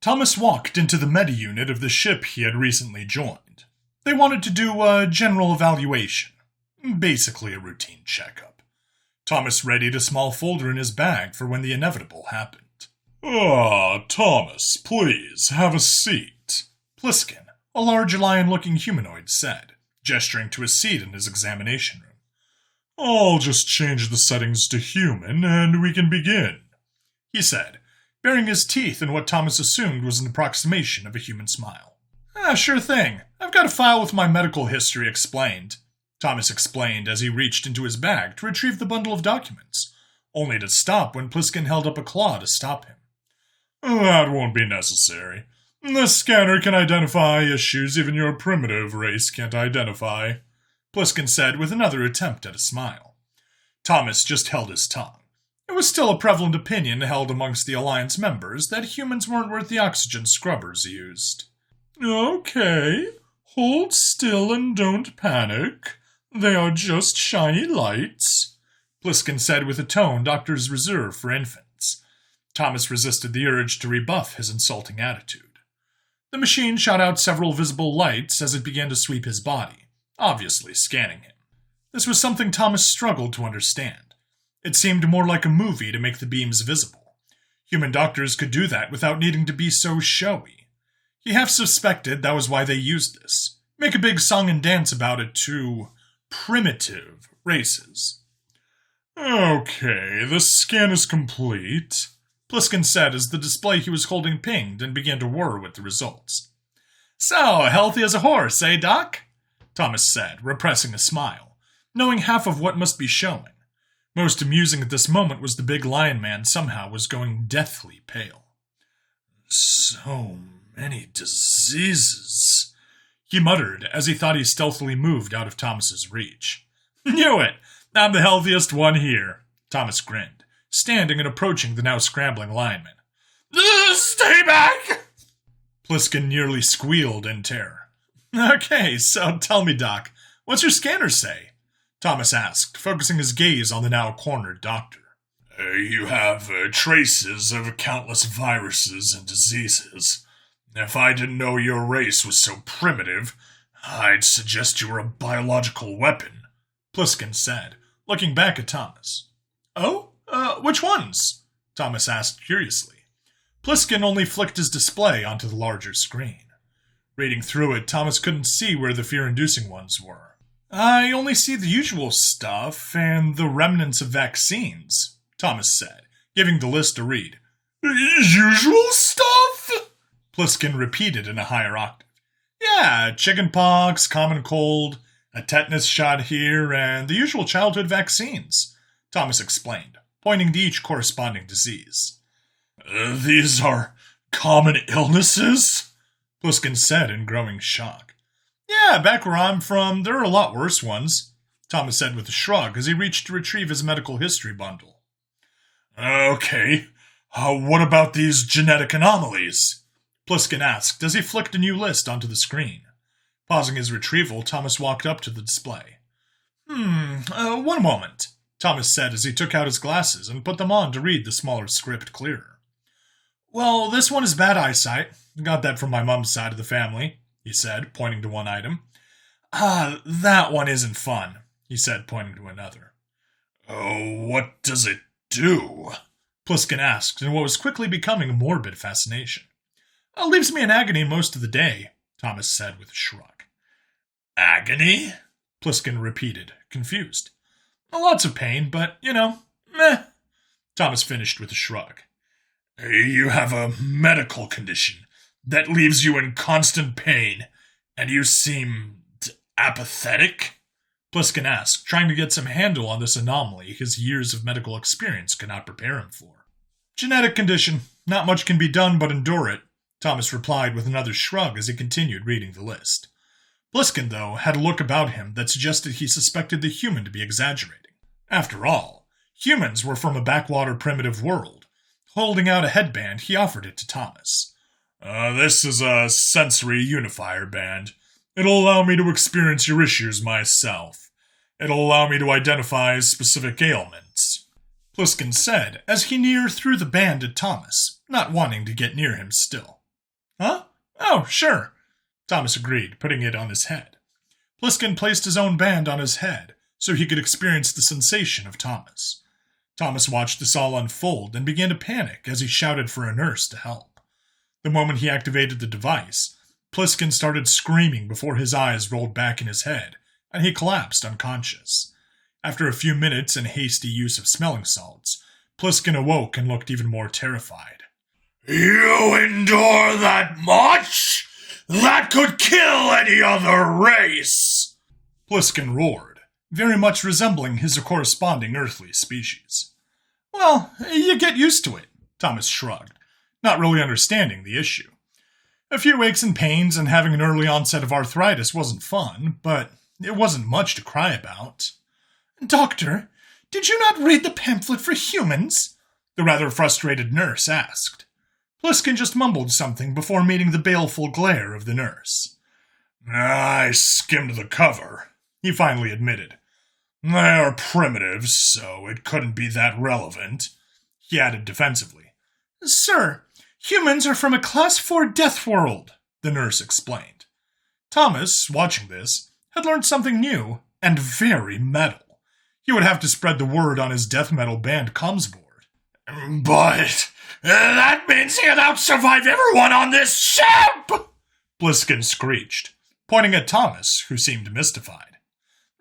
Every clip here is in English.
Thomas walked into the meta unit of the ship he had recently joined. They wanted to do a general evaluation, basically a routine checkup. Thomas readied a small folder in his bag for when the inevitable happened. Thomas, please, have a seat, Pliskin, a large lion-looking humanoid, said, gesturing to a seat in his examination room. I'll just change the settings to human, and we can begin, he said, baring his teeth in what Thomas assumed was an approximation of a human smile. Sure thing. I've got a file with my medical history explained, Thomas explained as he reached into his bag to retrieve the bundle of documents, only to stop when Pliskin held up a claw to stop him. That won't be necessary. The scanner can identify issues even your primitive race can't identify, Pliskin said with another attempt at a smile. Thomas just held his tongue. It was still a prevalent opinion held amongst the Alliance members that humans weren't worth the oxygen scrubbers used. Okay, hold still and don't panic. They are just shiny lights, Pliskin said with a tone doctors reserve for infants. Thomas resisted the urge to rebuff his insulting attitude. The machine shot out several visible lights as it began to sweep his body, obviously scanning him. This was something Thomas struggled to understand. It seemed more like a movie to make the beams visible. Human doctors could do that without needing to be so showy. He half suspected that was why they used this. Make a big song and dance about it to primitive races. Okay, the scan is complete, Pliskin said as the display he was holding pinged and began to whir with the results. So, healthy as a horse, eh, Doc? Thomas said, repressing a smile, knowing half of what must be showing. Most amusing at this moment was the big lion man somehow was going deathly pale. So many diseases, he muttered as he thought he stealthily moved out of Thomas's reach. Knew it! I'm the healthiest one here, Thomas grinned, standing and approaching the now scrambling lineman. Stay back! Pliskin nearly squealed in terror. Okay, so tell me, Doc, what's your scanner say? Thomas asked, focusing his gaze on the now cornered doctor. You have traces of countless viruses and diseases. If I didn't know your race was so primitive, I'd suggest you were a biological weapon, Pliskin said, looking back at Thomas. Oh? Which ones? Thomas asked curiously. Pliskin only flicked his display onto the larger screen. Reading through it, Thomas couldn't see where the fear-inducing ones were. I only see the usual stuff and the remnants of vaccines, Thomas said, giving the list a read. Usual stuff? Pliskin repeated in a higher octave. Yeah, chickenpox, common cold, a tetanus shot here, and the usual childhood vaccines, Thomas explained, pointing to each corresponding disease. These are common illnesses? Pliskin said in growing shock. Yeah, back where I'm from, there are a lot worse ones, Thomas said with a shrug as he reached to retrieve his medical history bundle. Okay, what about these genetic anomalies? Pliskin asked as he flicked a new list onto the screen. Pausing his retrieval, Thomas walked up to the display. One moment, Thomas said as he took out his glasses and put them on to read the smaller script clearer. Well, this one is bad eyesight. Got that from my mom's side of the family, he said, pointing to one item. That one isn't fun, he said, pointing to another. Oh, what does it do? Pliskin asked in what was quickly becoming a morbid fascination. Leaves me in agony most of the day, Thomas said with a shrug. Agony? Pliskin repeated, confused. Lots of pain, but, meh. Thomas finished with a shrug. You have a medical condition that leaves you in constant pain, and you seem apathetic? Pliskin asked, trying to get some handle on this anomaly his years of medical experience could not prepare him for. Genetic condition. Not much can be done but endure it, Thomas replied with another shrug as he continued reading the list. Pliskin, though, had a look about him that suggested he suspected the human to be exaggerating. After all, humans were from a backwater primitive world. Holding out a headband, he offered it to Thomas. This is a sensory unifier band. It'll allow me to experience your issues myself. It'll allow me to identify specific ailments, Pliskin said as he near threw the band at Thomas, not wanting to get near him still. Oh, sure, Thomas agreed, putting it on his head. Pliskin placed his own band on his head so he could experience the sensation of Thomas. Thomas watched this all unfold and began to panic as he shouted for a nurse to help. The moment he activated the device, Pliskin started screaming before his eyes rolled back in his head, and he collapsed unconscious. After a few minutes and hasty use of smelling salts, Pliskin awoke and looked even more terrified. You endure that much? That could kill any other race! Pliskin roared, very much resembling his corresponding earthly species. Well, you get used to it, Thomas shrugged, not really understanding the issue. A few aches and pains and having an early onset of arthritis wasn't fun, but it wasn't much to cry about. Doctor, did you not read the pamphlet for humans? The rather frustrated nurse asked. Pliskin just mumbled something before meeting the baleful glare of the nurse. I skimmed the cover, he finally admitted. They are primitives, so it couldn't be that relevant, he added defensively. Sir, humans are from a Class 4 death world, the nurse explained. Thomas, watching this, had learned something new and very metal. He would have to spread the word on his death metal band comms board. But that means he'd out-survive everyone on this ship! Pliskin screeched, pointing at Thomas, who seemed mystified.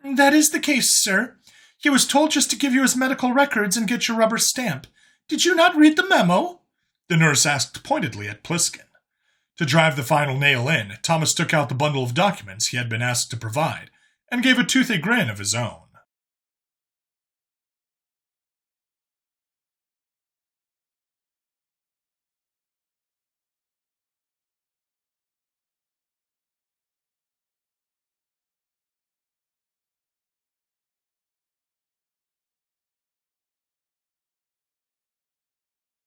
That is the case, sir. He was told just to give you his medical records and get your rubber stamp. Did you not read the memo? The nurse asked pointedly at Pliskin. To drive the final nail in, Thomas took out the bundle of documents he had been asked to provide and gave a toothy grin of his own.